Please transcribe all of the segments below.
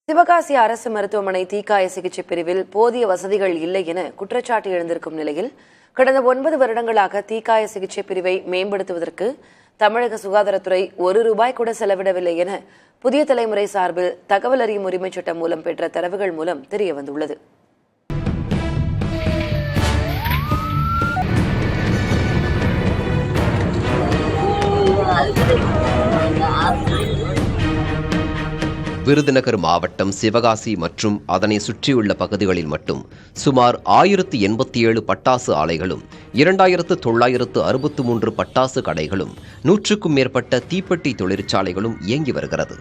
சிவகாசி அரசு மருத்துவமனை தீக்காய சிகிச்சை பிரிவில் போதிய வசதிகள் இல்லை என குற்றச்சாட்டு எழுந்திருக்கும் நிலையில் கடந்த 9 வருடங்களாக தீக்காய சிகிச்சை பிரிவை மேம்படுத்துவதற்கு தமிழக சுகாதாரத்துறை ₹1 கூட செலவிடவில்லை என புதிய தலைமுறை சார்பில் தகவல் அறியும் உரிமைச் சட்டம் மூலம் பெற்ற தரவுகள் மூலம் தெரியவந்துள்ளது. விருதுநகர் மாவட்டம் சிவகாசி மற்றும் அதனை சுற்றியுள்ள பகுதிகளில் மட்டும் சுமார் 1087 பட்டாசு ஆலைகளும் 2963 பட்டாசு கடைகளும் 100க்கும் மேற்பட்ட தீப்பெட்டி தொழிற்சாலைகளும் இயங்கி வருகிறது.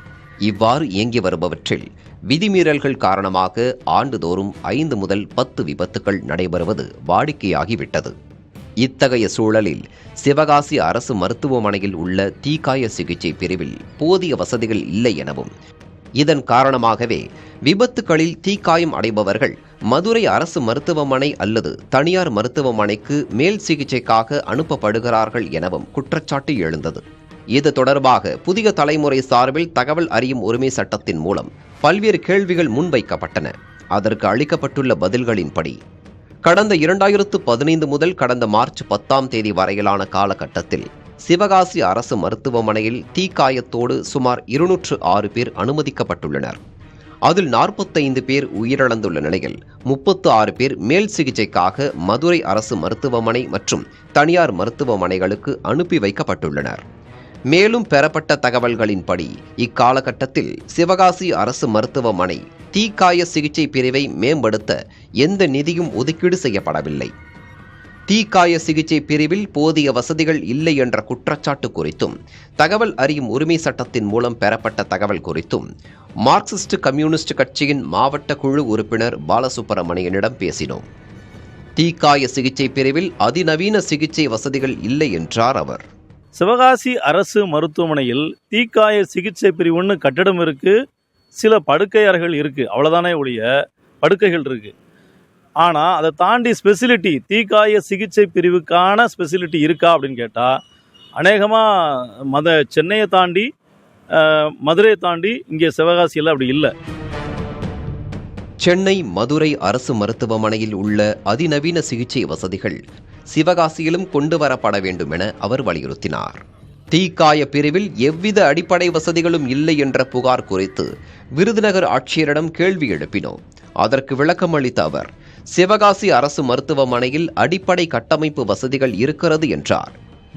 இவ்வாறு இயங்கி வருபவற்றில் விதிமீறல்கள் காரணமாக ஆண்டுதோறும் 5 முதல் 10 விபத்துகள் நடைபெறுவது வாடிக்கையாகிவிட்டது. இத்தகைய சூழலில் சிவகாசி அரசு மருத்துவமனையில் உள்ள தீக்காய சிகிச்சை பிரிவில் போதிய வசதிகள் இல்லை எனவும் இதன் காரணமாகவே விபத்துகளில் தீக்காயம் அடைபவர்கள் மதுரை அரசு மருத்துவமனை அல்லது தனியார் மருத்துவமனைக்கு மேல் சிகிச்சைக்காக அனுப்பப்படுகிறார்கள் எனவும் குற்றச்சாட்டு எழுந்தது. இது தொடர்பாக புதிய தலைமுறை சார்பில் தகவல் அறியும் உரிமை சட்டத்தின் மூலம் பல்வேறு கேள்விகள் முன்வைக்கப்பட்டன. அதற்கு அளிக்கப்பட்டுள்ள பதில்களின்படி கடந்த 2015 முதல் கடந்த மார்ச் 10ஆம் தேதி வரையிலான காலகட்டத்தில் சிவகாசி அரசு மருத்துவமனையில் தீக்காயத்தோடு சுமார் 206 பேர் அனுமதிக்கப்பட்டுள்ளனர். அதில் 45 பேர் உயிரிழந்துள்ள நிலையில் 36 பேர் மேல் சிகிச்சைக்காக மதுரை அரசு மருத்துவமனை மற்றும் தனியார் மருத்துவமனைகளுக்கு அனுப்பி வைக்கப்பட்டுள்ளனர். மேலும் பெறப்பட்ட தகவல்களின்படி இக்காலகட்டத்தில் சிவகாசி அரசு மருத்துவமனை தீக்காய சிகிச்சை பிரிவை மேம்படுத்த எந்த நிதியும் ஒதுக்கீடு செய்யப்படவில்லை. தீக்காய சிகிச்சை பிரிவில் போதிய வசதிகள் இல்லை என்ற குற்றச்சாட்டு குறித்தும் தகவல் அறியும் உரிமை சட்டத்தின் மூலம் பெறப்பட்ட தகவல் குறித்தும் மார்க்சிஸ்ட் கம்யூனிஸ்ட் கட்சியின் மாவட்ட குழு உறுப்பினர் பாலசுப்பிரமணியனிடம் பேசினோம். தீக்காய சிகிச்சை பிரிவில் அதிநவீன சிகிச்சை வசதிகள் இல்லை என்றார் அவர். சிவகாசி அரசு மருத்துவமனையில் தீக்காய சிகிச்சை பிரிவுன்னு கட்டடம் இருக்கு, சில படுக்கை அறைகள் இருக்கு, அவ்வளவுதானே ஒழிய படுக்கைகள் இருக்கு. ஆனால் அதை தாண்டி ஸ்பெசிலிட்டி தீக்காய சிகிச்சை பிரிவுக்கான ஸ்பெசிலிட்டி இருக்கா அப்படின்னு கேட்டால் அநேகமாக சென்னையை தாண்டி மதுரையை தாண்டி இங்கே சிவகாசியில் அப்படி இல்லை. சென்னை மதுரை அரசு மருத்துவமனையில் உள்ள அதிநவீன சிகிச்சை வசதிகள் சிவகாசியிலும் கொண்டு வரப்பட வேண்டும் என அவர் வலியுறுத்தினார். தீக்காய பிரிவில் எவ்வித அடிப்படை வசதிகளும் இல்லை என்ற புகார் குறித்து விருதுநகர் ஆட்சியரிடம் கேள்வி எழுப்பினோம். அதற்கு விளக்கம் அளித்த அவர், சிவகாசி அரசு மருத்துவமனையில் அடிப்படை கட்டமைப்பு வசதிகள் இருக்கிறது என்றார்.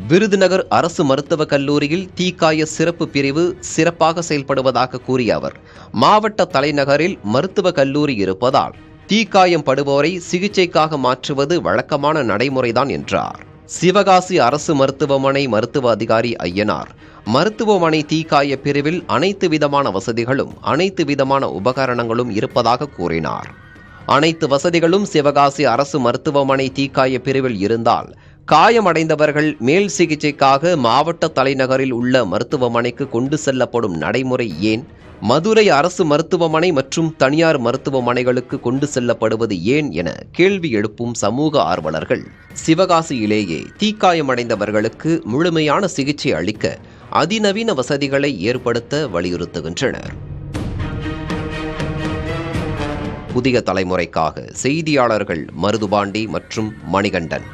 விருதுநகர் அரசு மருத்துவக் கல்லூரியில் தீக்காய சிறப்பு பிரிவு சிறப்பாக செயல்படுவதாக கூறிய அவர், மாவட்ட தலைநகரில் மருத்துவக் கல்லூரி இருப்பதால் தீக்காயம் படுவோரை சிகிச்சைக்காக மாற்றுவது வழக்கமான நடைமுறைதான் என்றார். சிவகாசி அரசு மருத்துவமனை மருத்துவ அதிகாரி ஐயனார், மருத்துவமனை தீக்காய பிரிவில் அனைத்து விதமான வசதிகளும் அனைத்து விதமான உபகரணங்களும் இருப்பதாக கூறினார். அனைத்து வசதிகளும் சிவகாசி அரசு மருத்துவமனை தீக்காய பிரிவில் இருந்தால் காயமடைந்தவர்கள் மேல் சிகிச்சைக்காக மாவட்ட தலைநகரில் உள்ள மருத்துவமனைக்கு கொண்டு செல்லப்படும் நடைமுறை ஏன் மதுரை அரசு மருத்துவமனை மற்றும் தனியார் மருத்துவமனைகளுக்கு கொண்டு செல்லப்படுவது ஏன் என கேள்வி எழுப்பும் சமூக ஆர்வலர்கள் சிவகாசியிலேயே தீக்காயமடைந்தவர்களுக்கு முழுமையான சிகிச்சை அளிக்க அதிநவீன வசதிகளை ஏற்படுத்த வலியுறுத்துகின்றனர். புதிய தலைமுறைக்காக செய்தியாளர்கள் மருதுபாண்டி மற்றும் மணிகண்டன்.